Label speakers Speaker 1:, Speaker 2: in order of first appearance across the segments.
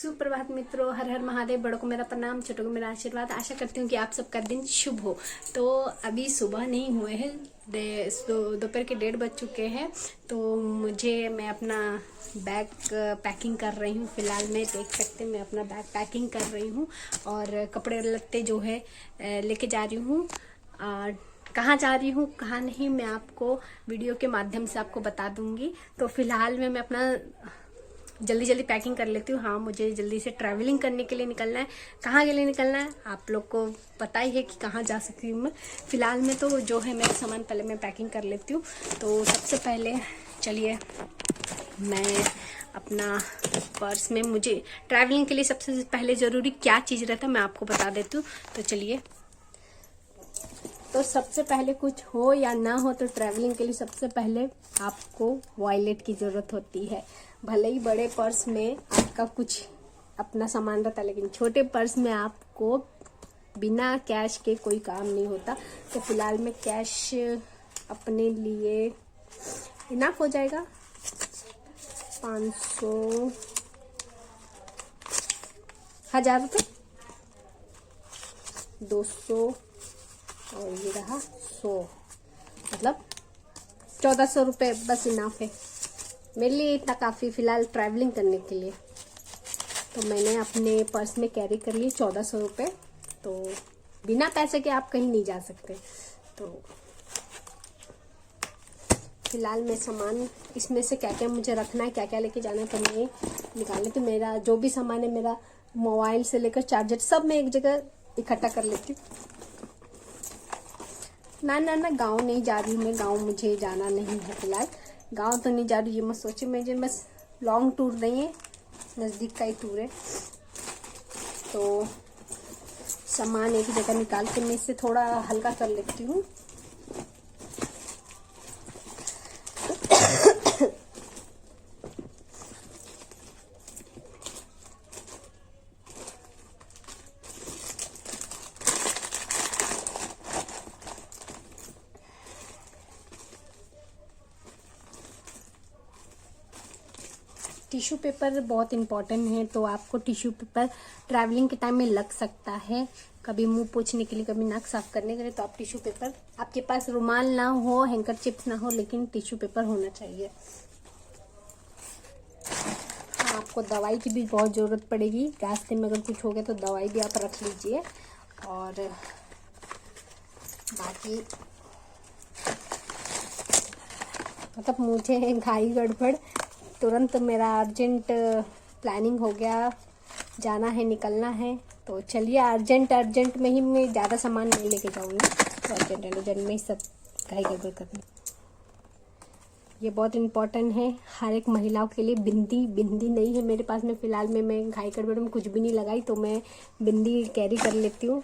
Speaker 1: सुप्रभात मित्रों, हर हर महादेव। बड़ों को मेरा प्रणाम, छोटों को मेरा आशीर्वाद। आशा करती हूँ कि आप सबका दिन शुभ हो। तो अभी सुबह नहीं हुए हैं, दोपहर के 1:30 बज चुके हैं। तो मैं अपना बैग पैकिंग कर रही हूँ। फिलहाल मैं देख सकते हैं, मैं अपना बैग पैकिंग कर रही हूँ और कपड़े लत्ते जो है लेके जा रही हूँ। कहाँ जा रही हूँ कहाँ नहीं, मैं आपको वीडियो के माध्यम से आपको बता दूंगी। तो फिलहाल मैं अपना जल्दी पैकिंग कर लेती हूँ। हाँ, मुझे जल्दी से ट्रैवलिंग करने के लिए निकलना है। कहाँ के लिए निकलना है आप लोग को पता ही है कि कहाँ जा सकती हूँ मैं। फिलहाल में तो जो है मेरा सामान पहले मैं पैकिंग कर लेती हूँ। तो सबसे पहले चलिए मैं अपना पर्स में, मुझे ट्रैवलिंग के लिए सबसे पहले ज़रूरी क्या चीज़ रहता है मैं आपको बता देती हूँ। तो चलिए, तो सबसे पहले कुछ हो या ना हो तो ट्रैवलिंग के लिए सबसे पहले आपको वॉलेट की ज़रूरत होती है। भले ही बड़े पर्स में आपका कुछ अपना सामान रहता है, लेकिन छोटे पर्स में आपको बिना कैश के कोई काम नहीं होता। तो फिलहाल में कैश अपने लिए इनफ हो जाएगा। 500, 1000 रुपये, 200 और ये रहा 100, मतलब 1400 रुपये बस इनाफ है मेरे लिए। इतना काफ़ी फिलहाल ट्रैवलिंग करने के लिए। तो मैंने अपने पर्स में कैरी कर लिए 1400 रुपये। तो बिना पैसे के आप कहीं नहीं जा सकते। तो फिलहाल मैं सामान इसमें से क्या क्या मुझे रखना है, क्या क्या लेके जाना है, तो मैं निकाल लेती हूँ। मेरा जो भी सामान है, मेरा मोबाइल से लेकर चार्जर सब मैं एक जगह इकट्ठा कर लेती हूँ। ना गांव नहीं जा रही हूँ मैं, गांव मुझे जाना नहीं है फिलहाल। गांव तो नहीं जा रही, ये मत सोचिए। मुझे बस लॉन्ग टूर नहीं है, नज़दीक का ही टूर है। तो सामान एक जगह निकाल के मैं इससे थोड़ा हल्का कर लेती हूँ। टिश्यू पेपर बहुत इम्पॉर्टेंट है। तो आपको टिश्यू पेपर ट्रैवलिंग के टाइम में लग सकता है, कभी मुंह पोंछने के लिए, कभी नाक साफ करने के लिए। तो आप टिश्यू पेपर, आपके पास रुमाल ना हो, हैंकरचिप ना हो, लेकिन टिश्यू पेपर होना चाहिए। आपको दवाई की भी बहुत ज़रूरत पड़ेगी। रास्ते में अगर कुछ हो गया तो दवाई भी आप रख लीजिए। और बाकी मतलब मुझे घाई गड़बड़, तुरंत मेरा अर्जेंट प्लानिंग हो गया, जाना है, निकलना है। तो चलिए, अर्जेंट में ही मैं ज़्यादा सामान नहीं लेके जाऊँगी। तो अर्जेंट में ही सब घाई गड़बड़ करनी। ये बहुत इम्पोर्टेंट है हर एक महिलाओं के लिए। बिंदी नहीं है मेरे पास में फिलहाल में, मैं घाई गड़बड़ में कुछ भी नहीं लगाई, तो मैं बिंदी कैरी कर लेती हूँ।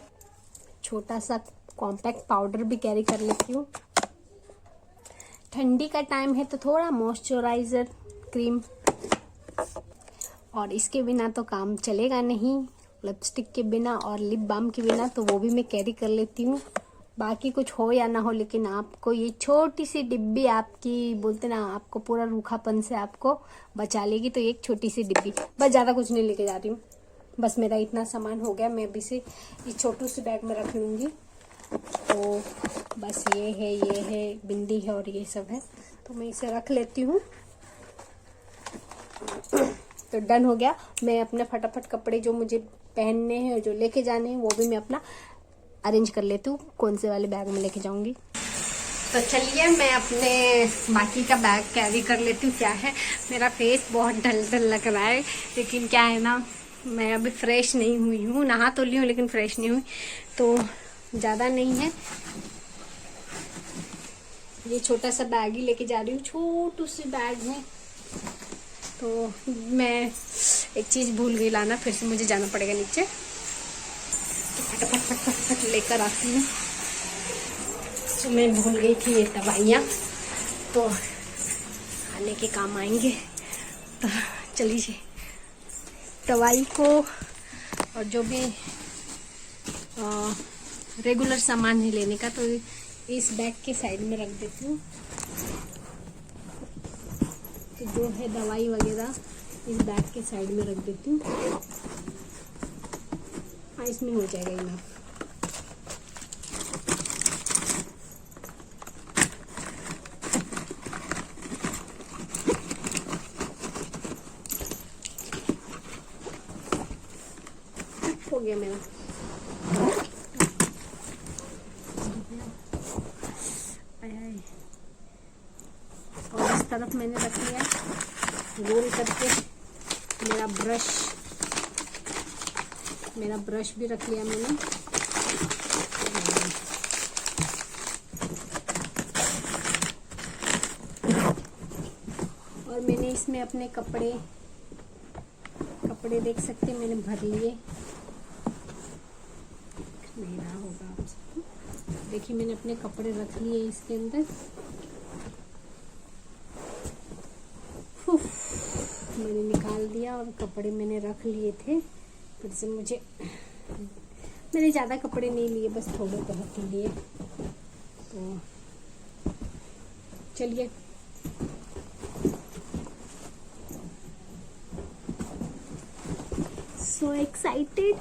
Speaker 1: छोटा सा कॉम्पैक्ट पाउडर भी कैरी कर लेती हूँ। ठंडी का टाइम है तो थोड़ा मॉइस्चराइज़र क्रीम, और इसके बिना तो काम चलेगा नहीं। लिपस्टिक के बिना और लिप बाम के बिना, तो वो भी मैं कैरी कर लेती हूँ। बाकी कुछ हो या ना हो, लेकिन आपको ये छोटी सी डिब्बी, आपकी बोलते ना, आपको पूरा रूखापन से आपको बचा लेगी। तो एक छोटी सी डिब्बी, बस, ज़्यादा कुछ नहीं लेके जा रही हूँ। बस मेरा इतना सामान हो गया। मैं अभी से इस छोटू से बैग में रख लूँगी। तो बस ये है बिंदी है और ये सब है, तो मैं इसे रख लेती हूँ। तो डन हो गया। मैं अपने फटाफट कपड़े जो मुझे पहनने हैं, जो लेके जाने हैं, वो भी मैं अपना अरेंज कर लेती हूँ, कौन से वाले बैग में लेके जाऊंगी। तो चलिए, मैं अपने बाकी का बैग कैरी कर लेती हूँ। क्या है, मेरा फेस बहुत डल लग रहा है, लेकिन क्या है ना, मैं अभी फ्रेश नहीं हुई हूँ। नहा तो ली हूँ लेकिन फ्रेश नहीं हुई, तो ज़्यादा नहीं है। ये छोटा सा बैग ही लेके जा रही हूँ, छोटू सी बैग में। तो मैं एक चीज़ भूल गई लाना, फिर से मुझे जाना पड़ेगा नीचे। तो फटाफट लेकर आती हूँ। तो मैं भूल गई थी ये दवाइयाँ, तो आने के काम आएंगे। तो चलिए, दवाई को और जो भी रेगुलर सामान है लेने का, तो इस बैग के साइड में रख देती हूँ। तो जो है दवाई वगैरह इस बैग के साइड में रख देती हूँ। हाँ, इसमें हो जाएगा इनफ। हो गया मेरा। और इस तरफ मैंने रख लिया रोल करके मेरा ब्रश भी रख लिया मैंने। और मैंने इसमें अपने कपड़े देख सकते हैं, मैंने भर लिए। नहीं रहा होगा आप सबको। देखिए मैंने अपने कपड़े रख लिए इसके अंदर। मैंने निकाल दिया और कपड़े मैंने रख लिए थे। फिर से मैंने ज़्यादा कपड़े नहीं लिए, बस थोड़े बहुत ही लिए। तो चलिए सो एक्साइटेड।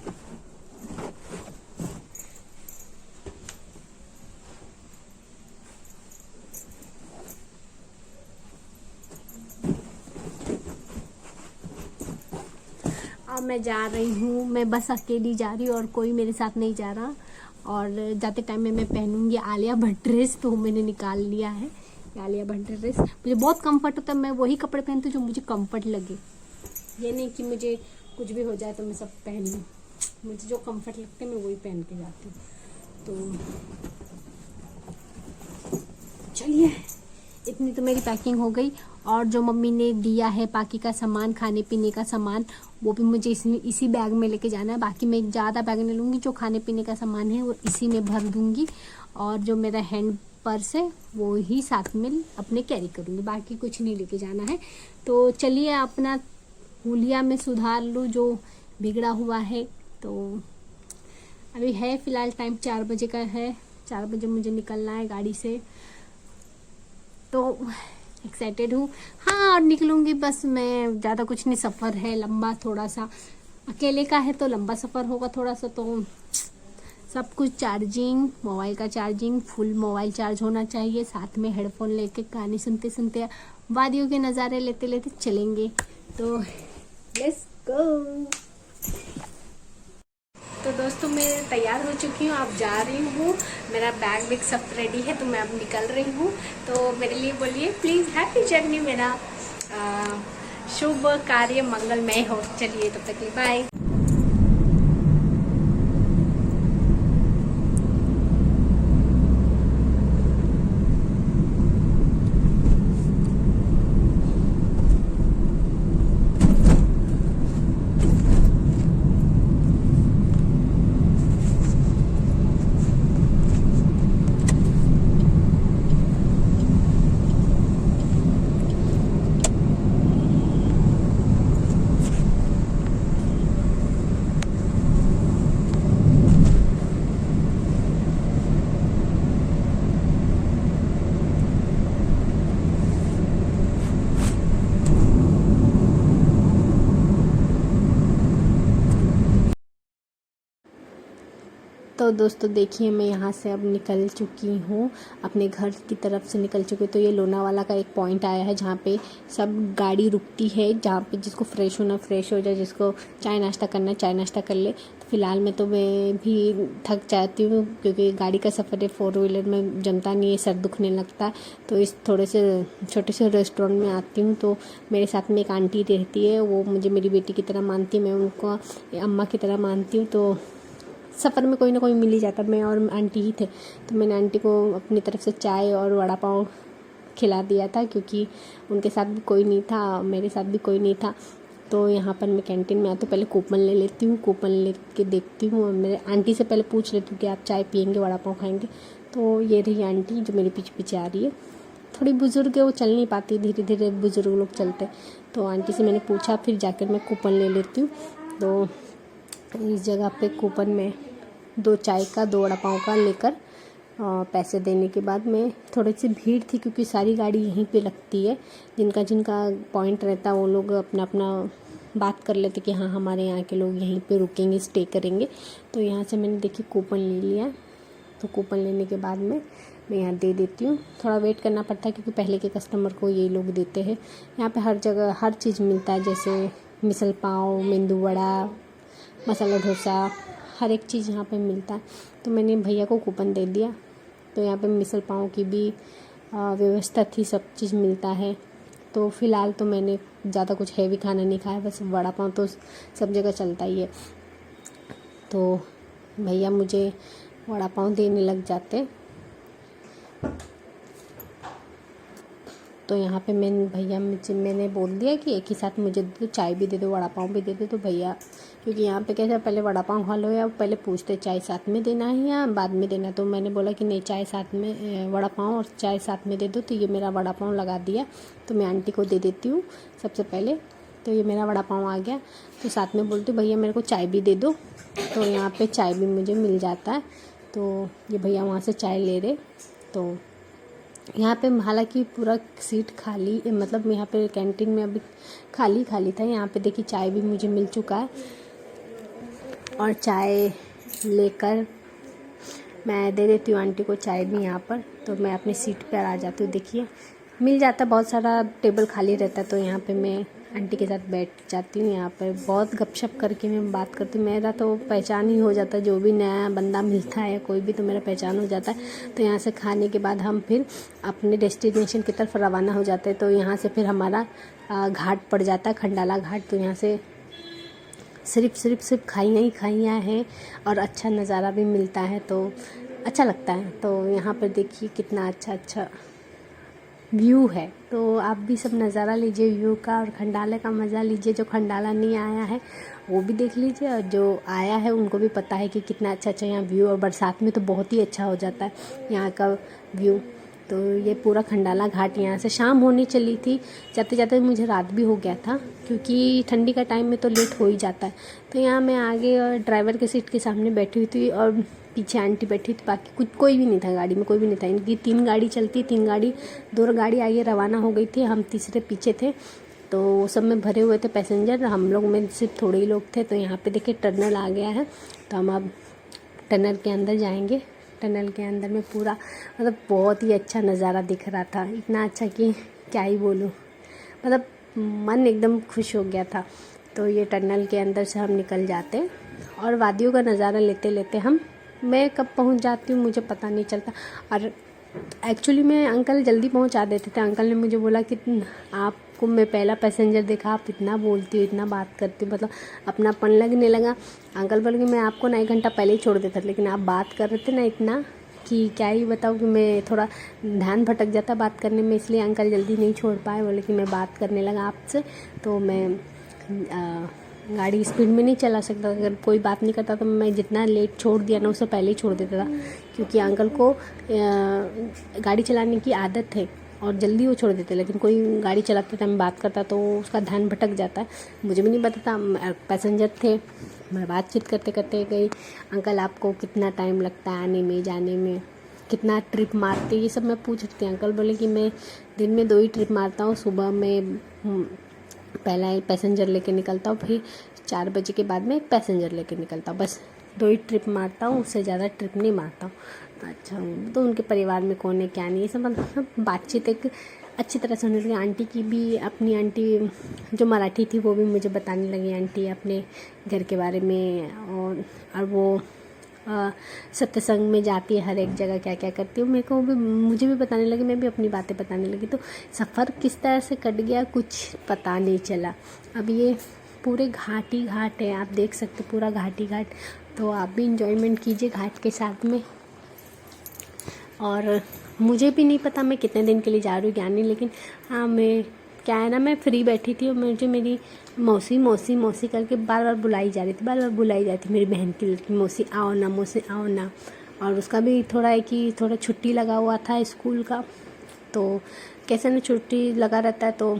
Speaker 1: अब मैं जा रही हूँ, मैं बस अकेली जा रही हूँ और कोई मेरे साथ नहीं जा रहा। और जाते टाइम में मैं पहनूंगी आलिया भट्ट ड्रेस, तो मैंने निकाल लिया है आलिया भट्ट ड्रेस। मुझे बहुत कंफर्ट होता है, मैं वही कपड़े पहनती हूँ जो मुझे कंफर्ट लगे। ये नहीं कि मुझे कुछ भी हो जाए तो मैं सब पहन लूँ। मुझे जो कंफर्ट लगता है मैं वही पहन के जाती हूँ। तो चलिए, इतनी तो मेरी पैकिंग हो गई। और जो मम्मी ने दिया है बाकी का सामान, खाने पीने का सामान, वो भी मुझे इसी बैग में लेके जाना है। बाकी मैं ज़्यादा बैग नहीं लूँगी, जो खाने पीने का सामान है वो इसी में भर दूँगी। और जो मेरा हैंड पर्स है वो ही साथ में अपने कैरी करूँगी, बाकी कुछ नहीं लेके जाना है। तो चलिए अपना हुलिया में सुधार लूँ जो बिगड़ा हुआ है। तो अभी है फ़िलहाल टाइम 4 बजे का है, 4 बजे मुझे निकलना है गाड़ी से। तो एक्साइटेड हूँ। हाँ, और निकलूँगी बस मैं, ज़्यादा कुछ नहीं, सफ़र है लंबा थोड़ा सा। अकेले का है तो लंबा सफ़र होगा थोड़ा सा। तो सब कुछ चार्जिंग, मोबाइल का चार्जिंग, फुल मोबाइल चार्ज होना चाहिए। साथ में हेडफोन लेके गाने सुनते सुनते, वादियों के नज़ारे लेते लेते चलेंगे। तो लेट्स गो। तो दोस्तों मैं तैयार हो चुकी हूँ, अब जा रही हूँ। मेरा बैग वैग सब रेडी है, तो मैं अब निकल रही हूँ। तो मेरे लिए बोलिए प्लीज़ हैप्पी जर्नी, मेरा शुभ कार्य मंगलमय हो। चलिए तब तक के बाय। तो दोस्तों देखिए मैं यहाँ से अब निकल चुकी हूँ, अपने घर की तरफ से निकल चुकी हूँ। तो ये लोनावाला का एक पॉइंट आया है जहाँ पे सब गाड़ी रुकती है, जहाँ पे जिसको फ्रेश होना फ्रेश हो जाए, जिसको चाय नाश्ता करना चाय नाश्ता कर ले। तो फिलहाल में तो मैं भी थक जाती हूँ, क्योंकि गाड़ी का सफ़र है, 4 व्हीलर में जमता नहीं है, सर दुखने लगता है। तो इस थोड़े से छोटे से रेस्टोरेंट में आती हूँ। तो मेरे साथ में एक आंटी रहती है, वो मुझे मेरी बेटी की तरह मानती है, मैं उनको अम्मा की तरह मानती हूँ। तो सफ़र में कोई ना कोई मिल ही जाता, मैं और आंटी ही थे। तो मैंने आंटी को अपनी तरफ से चाय और वड़ा पाव खिला दिया था, क्योंकि उनके साथ भी कोई नहीं था, मेरे साथ भी कोई नहीं था। तो यहाँ पर मैं कैंटीन में आती हूँ, पहले कूपन ले लेती हूँ, कूपन ले के देखती हूँ और मेरे आंटी से पहले पूछ लेती हूँ कि आप चाय पियेंगे वड़ा पाव खाएंगे। तो ये रही आंटी जो मेरे पीछे पीछे आ रही है, थोड़ी बुज़ुर्ग है, वो चल नहीं पाती, धीरे धीरे बुज़ुर्ग लोग चलते। तो आंटी से मैंने पूछा, फिर जाकर मैं कूपन ले लेती हूँ। तो इस जगह पे कूपन में 2 चाय का 2 वड़ा पाव का लेकर पैसे देने के बाद मैं थोड़ी सी भीड़ थी क्योंकि सारी गाड़ी यहीं पे लगती है, जिनका जिनका पॉइंट रहता है वो लोग अपना अपना बात कर लेते कि हाँ हमारे यहाँ के लोग यहीं पे रुकेंगे, स्टे करेंगे। तो यहाँ से मैंने देखिए कूपन ले लिया। तो कूपन लेने के बाद में मैं यहाँ दे देती हूँ। थोड़ा वेट करना पड़ता है क्योंकि पहले के कस्टमर को ये लोग देते हैं। यहाँ पे हर जगह हर चीज़ मिलता है, जैसे मिसल पाव, मेंदू वड़ा, मसाला डोसा, हर एक चीज़ यहाँ पे मिलता है। तो मैंने भैया को कूपन दे दिया। तो यहाँ पे मिसल पाव की भी व्यवस्था थी, सब चीज़ मिलता है। तो फ़िलहाल तो मैंने ज़्यादा कुछ हैवी खाना नहीं खाया, बस वड़ा पाव तो सब जगह चलता ही है। तो भैया मुझे वड़ा पाव देने लग जाते। तो यहाँ पे मैंने बोल दिया कि एक ही साथ मुझे दे दो, चाय भी दे दो, वड़ा पाव भी दे दो। तो भैया, क्योंकि यहाँ पे कैसा पहले वड़ा पाव खा लो या पहले पूछते चाय साथ में देना है या बाद में देना। तो मैंने बोला कि नहीं, चाय साथ में, वड़ा पाव और चाय साथ में दे दो। तो ये मेरा वड़ा पाव लगा दिया। तो मैं आंटी को दे देती हूँ सबसे पहले। तो ये मेरा वड़ा पाव आ गया। तो साथ में बोलती हूँ भैया मेरे को चाय भी दे दो। तो यहाँ पर चाय भी मुझे मिल जाता है। तो ये भैया वहाँ से चाय ले रहे। तो यहाँ पे हालांकि पूरा सीट खाली, मतलब यहाँ पे कैंटीन में अभी खाली था। यहाँ पे देखिए चाय भी मुझे मिल चुका है। और चाय लेकर मैं दे देती हूँ आंटी को चाय भी यहाँ पर। तो मैं अपनी सीट पर आ जाती हूँ। देखिए मिल जाता, बहुत सारा टेबल खाली रहता है। तो यहाँ पे मैं आंटी के साथ बैठ जाती हूँ। यहाँ पर बहुत गपशप करके मैं बात करती हूँ। मेरा तो पहचान ही हो जाता है, जो भी नया बंदा मिलता है कोई भी, तो मेरा पहचान हो जाता है। तो यहाँ से खाने के बाद हम फिर अपने डेस्टिनेशन की तरफ रवाना हो जाते हैं। तो यहाँ से फिर हमारा घाट पड़ जाता है, खंडाला घाट। तो यहाँ से सिर्फ खाइयाँ हैं और अच्छा नज़ारा भी मिलता है, तो अच्छा लगता है। तो यहाँ पर देखिए कितना अच्छा व्यू है। तो आप भी सब नज़ारा लीजिए व्यू का और खंडाले का मज़ा लीजिए। जो खंडाला नहीं आया है वो भी देख लीजिए, और जो आया है उनको भी पता है कि कितना अच्छा यहाँ व्यू। और बरसात में तो बहुत ही अच्छा हो जाता है यहाँ का व्यू। तो ये पूरा खंडाला घाट, यहाँ से शाम होने चली थी, जाते जाते मुझे रात भी हो गया था क्योंकि ठंडी का टाइम में तो लेट हो ही जाता है। तो यहाँ मैं आगे और ड्राइवर के सीट के सामने बैठी हुई थी और पीछे आंटी बैठी थी। बाकी कोई भी नहीं था गाड़ी में, कोई भी नहीं था। इनकी 3 गाड़ी चलती, 2 गाड़ी आगे रवाना हो गई थी, हम तीसरे पीछे थे। तो सब में भरे हुए थे पैसेंजर, हम लोग में सिर्फ थोड़े ही लोग थे। तो यहाँ पे देखिए टनल आ गया है। तो हम अब टनल के अंदर जाएंगे। टनल के अंदर में पूरा मतलब बहुत ही अच्छा नज़ारा दिख रहा था, इतना अच्छा कि क्या ही बोलूँ, मतलब मन एकदम खुश हो गया था। तो ये टनल के अंदर से हम निकल जाते और वादियों का नज़ारा लेते लेते मैं कब पहुंच जाती हूँ मुझे पता नहीं चलता। और एक्चुअली में अंकल जल्दी पहुंचा देते थे। अंकल ने मुझे बोला कि आपको मैं पहला पैसेंजर देखा, आप इतना बोलती हो, इतना बात करती हो, मतलब अपनापन लगने लगा। अंकल बोले कि मैं आपको ना 1 घंटा पहले ही छोड़ देता, लेकिन आप बात कर रहे थे ना इतना कि क्या ही बताऊँ कि मैं थोड़ा ध्यान भटक जाता बात करने में, इसलिए अंकल जल्दी नहीं छोड़ पाए। बोले कि मैं बात करने लगा आपसे, तो मैं गाड़ी स्पीड में नहीं चला सकता। अगर कोई बात नहीं करता तो मैं जितना लेट छोड़ दिया ना उससे पहले ही छोड़ देता था, क्योंकि अंकल को गाड़ी चलाने की आदत है और जल्दी वो छोड़ देते। लेकिन कोई गाड़ी चलाते टाइम बात करता तो उसका ध्यान भटक जाता है। मुझे भी नहीं पता था, पैसेंजर थे, मैं बातचीत करते करते गई। अंकल आपको कितना टाइम लगता है आने में जाने में, कितना ट्रिप मारते, ये सब मैं पूछ रही थी। अंकल बोले कि मैं दिन में 2 ही ट्रिप मारता हूँ। सुबह में पहला ही पैसेंजर लेके निकलता हूँ, फिर 4 बजे के बाद में एक पैसेंजर लेके निकलता हूँ। बस 2 ही ट्रिप मारता हूँ, उससे ज़्यादा ट्रिप नहीं मारता हूँ। अच्छा, तो उनके परिवार में कौन है क्या नहीं, ये सब मतलब बातचीत एक अच्छी तरह से होने लगी। आंटी की भी, अपनी आंटी जो मराठी थी वो भी मुझे बताने लगी आंटी अपने घर के बारे में, और वो सत्संग में जाती है, हर एक जगह क्या क्या करती हूँ, मुझे भी बताने लगी, मैं भी अपनी बातें बताने लगी। तो सफ़र किस तरह से कट गया कुछ पता नहीं चला। अब ये पूरे घाट ही घाट है, आप देख सकते पूरा घाट ही घाट। तो आप भी इंजॉयमेंट कीजिए घाट के साथ में। और मुझे भी नहीं पता मैं कितने दिन के लिए जा रही हूँ क्या नहीं, लेकिन हाँ, मैं क्या है ना, मैं फ्री बैठी थी और मुझे मेरी मौसी करके बार बार बुलाई जा रही थी। मेरी बहन की लड़की, मौसी आओ ना। और उसका भी थोड़ा है कि थोड़ा छुट्टी लगा हुआ था स्कूल का, तो कैसे ना छुट्टी लगा रहता है तो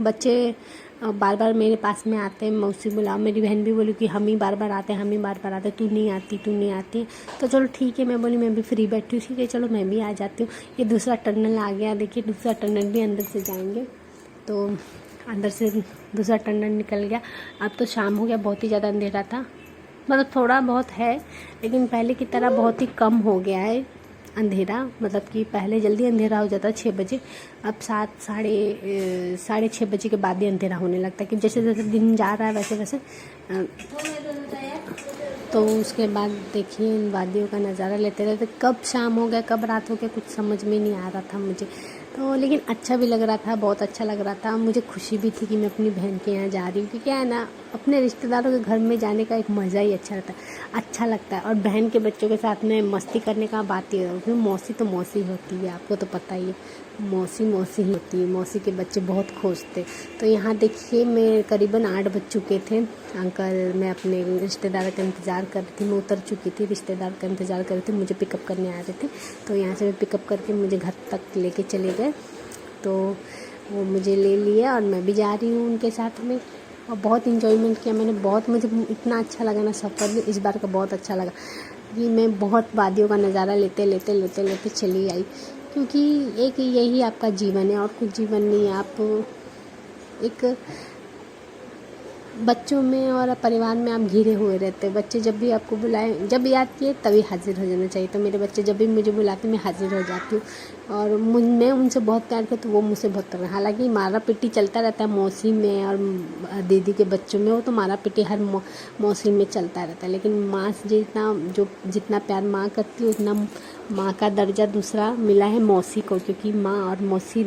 Speaker 1: बच्चे बार बार मेरे पास में आते हैं, मौसी बुलाओ। मेरी बहन भी बोली कि हम ही बार बार आते हैं, हम ही बार बार आते हैं, तू नहीं आती, तू नहीं आती। तो चलो ठीक है, मैं बोली मैं भी फ्री बैठी हूँ, ठीक है चलो मैं भी आ जाती हूँ। ये दूसरा टनल आ गया, देखिए दूसरा टनल भी अंदर से जाएंगे। तो अंदर से दूसरा टनल निकल गया। अब तो शाम हो गया, बहुत ही ज़्यादा अंधेरा था, मतलब थोड़ा बहुत है लेकिन पहले की तरह बहुत ही कम हो गया है अंधेरा। मतलब कि पहले जल्दी अंधेरा हो जाता 6 बजे, अब 7 साढ़े 6 बजे के बाद ही अंधेरा होने लगता है कि जैसे जैसे दिन जा रहा है वैसे वैसे। तो उसके बाद देखिए इन वादियों का नज़ारा लेते रहते, कब शाम हो गया कब रात हो गया कुछ समझ में नहीं आ रहा था मुझे। तो लेकिन अच्छा भी लग रहा था, बहुत अच्छा लग रहा था। मुझे खुशी भी थी कि मैं अपनी बहन के यहाँ जा रही हूँ, क्योंकि क्या है ना, अपने रिश्तेदारों के घर में जाने का एक मज़ा ही अच्छा रहता है, अच्छा लगता है। और बहन के बच्चों के साथ में मस्ती करने का बात ही है, क्योंकि मौसी तो मौसी होती है, आपको तो पता ही है, मौसी मौसी ही होती है। मौसी के बच्चे बहुत खुश थे। तो यहाँ देखिए मैं करीबन 8 बज चुके थे। अंकल, मैं अपने रिश्तेदार का इंतज़ार कर रही थी, मैं उतर चुकी थी, रिश्तेदार का इंतज़ार कर रही थी, मुझे पिकअप करने आ रहे थे। तो यहाँ से मैं पिकअप करके मुझे घर तक लेके चले गए। तो वो मुझे ले लिया और मैं भी जा रही हूँ उनके साथ में। और बहुत इन्जॉयमेंट किया मैंने, बहुत मुझे इतना अच्छा लगा ना सफ़र में, इस बार का बहुत अच्छा लगा कि मैं बहुत वादियों का नज़ारा लेते लेते लेते लेते चली आई। क्योंकि एक यही आपका जीवन है और कुछ जीवन नहीं है। आप एक बच्चों में और परिवार में आप घिरे हुए रहते हैं। बच्चे जब भी आपको बुलाएं, जब याद किए तभी हाजिर हो जाना चाहिए। तो मेरे बच्चे जब भी मुझे बुलाते मैं हाजिर हो जाती हूँ। और मैं उनसे बहुत प्यार करती हूँ, वो मुझसे बहुत प्यार। हालांकि मारा पिटी चलता रहता है मौसी में और दीदी के बच्चों में, वो तो मारा पिटी हर मौसी में चलता रहता है। लेकिन माँ से जितना प्यार माँ करती है उतना माँ का दर्जा दूसरा मिला है मौसी को, क्योंकि माँ और मौसी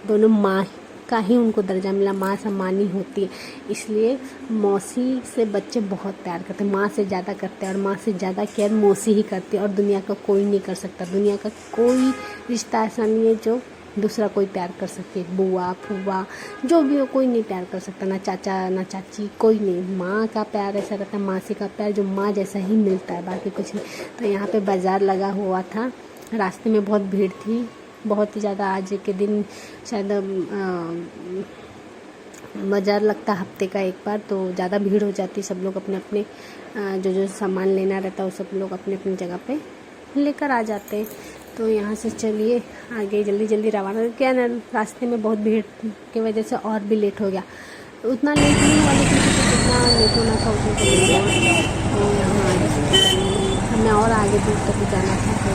Speaker 1: दोनों माँ का ही उनको दर्जा मिला, माँ सम्मानी होती है। इसलिए मौसी से बच्चे बहुत प्यार करते हैं, माँ से ज़्यादा करते हैं। और माँ से ज़्यादा केयर मौसी ही करती है, और दुनिया का कोई नहीं कर सकता। दुनिया का कोई रिश्ता ऐसा नहीं है जो दूसरा कोई प्यार कर सके। बुआ फूआ जो भी हो, कोई नहीं प्यार कर सकता, ना चाचा ना चाची, कोई नहीं। माँ का प्यार ऐसा रहता है, मासी का प्यार जो माँ जैसा ही मिलता है, बाकी कुछ नहीं। तो यहाँ पे बाज़ार लगा हुआ था, रास्ते में बहुत भीड़ थी, बहुत ही ज़्यादा। आज के दिन शायद बाज़ार लगता हफ्ते का एक बार, तो ज़्यादा भीड़ हो जाती। सब लोग अपने अपने जो सामान लेना रहता है वो सब लोग अपने अपनी जगह पे लेकर आ जाते हैं। तो यहाँ से चलिए आगे जल्दी जल्दी रवाना। क्या ना, रास्ते में बहुत भीड़ की वजह से और भी लेट हो गया। उतना लेट नहीं हुआ लेकिन जितना लेट होना था उतना तो लेट हुआ। तो यहाँ हमें और आगे दूर तक जाना था, तो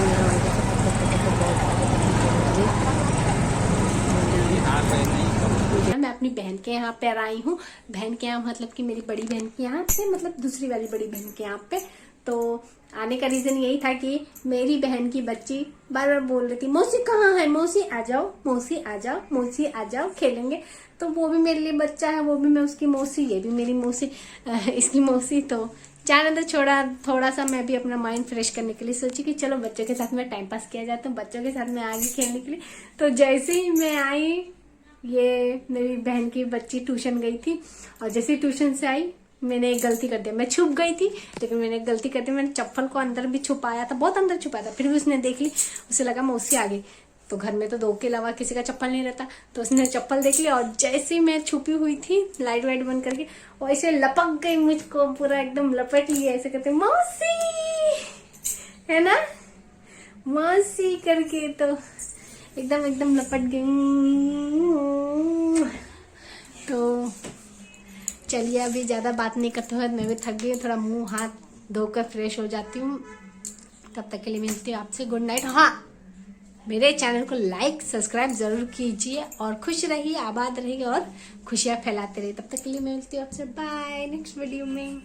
Speaker 1: यहाँ मैं अपनी बहन के यहाँ पे आई हूँ। बहन के यहाँ मतलब कि मेरी बड़ी बहन के यहाँ पे, मतलब दूसरी वाली बड़ी बहन के यहाँ पे। तो आने का रीजन यही था कि मेरी बहन की बच्ची बार बार बोल रही थी मौसी कहाँ है, मौसी आ जाओ, मौसी आ जाओ, मौसी आ जाओ, खेलेंगे। तो वो भी मेरे लिए बच्चा है, वो भी मैं उसकी मौसी, ये भी मेरी मौसी, इसकी मौसी। तो जाने तो छोड़ा, थोड़ा सा मैं भी अपना माइंड फ्रेश करने के लिए सोची कि चलो बच्चों के साथ में टाइम पास किया जाता है, बच्चों के साथ में आगे खेलने के लिए। तो जैसे ही मैं आई, ये मेरी बहन की बच्ची ट्यूशन गई थी, और जैसे ही ट्यूशन से आई मैंने एक गलती कर दी। मैं छुप गई थी लेकिन मैंने एक गलती कर दी, मैंने चप्पल को अंदर भी छुपाया था, बहुत अंदर छुपाया था। फिर भी उसने देख ली, उसे लगा मौसी आ गई। तो घर में तो 2 के अलावा किसी का चप्पल नहीं रहता, तो उसने चप्पल देख लिया। और जैसे ही मैं छुपी हुई थी लाइट वाइट बंद करके, और ऐसे लपक गई मुझको, पूरा एकदम लपट लिया, ऐसे करते मौसी, है ना मौसी करके, तो एकदम एकदम लपट गई। तो चलिए अभी ज़्यादा बात नहीं करते हुए, मैं भी थक गई, थोड़ा मुंह हाथ धोकर फ्रेश हो जाती हूँ। तब तक के लिए मिलती हूँ आपसे, गुड नाइट। हाँ, मेरे चैनल को लाइक सब्सक्राइब जरूर कीजिए, और खुश रहिए, आबाद रहिए और खुशियाँ फैलाते रहिए। तब तक के लिए मैं मिलती हूँ आपसे, बाय, नेक्स्ट वीडियो में।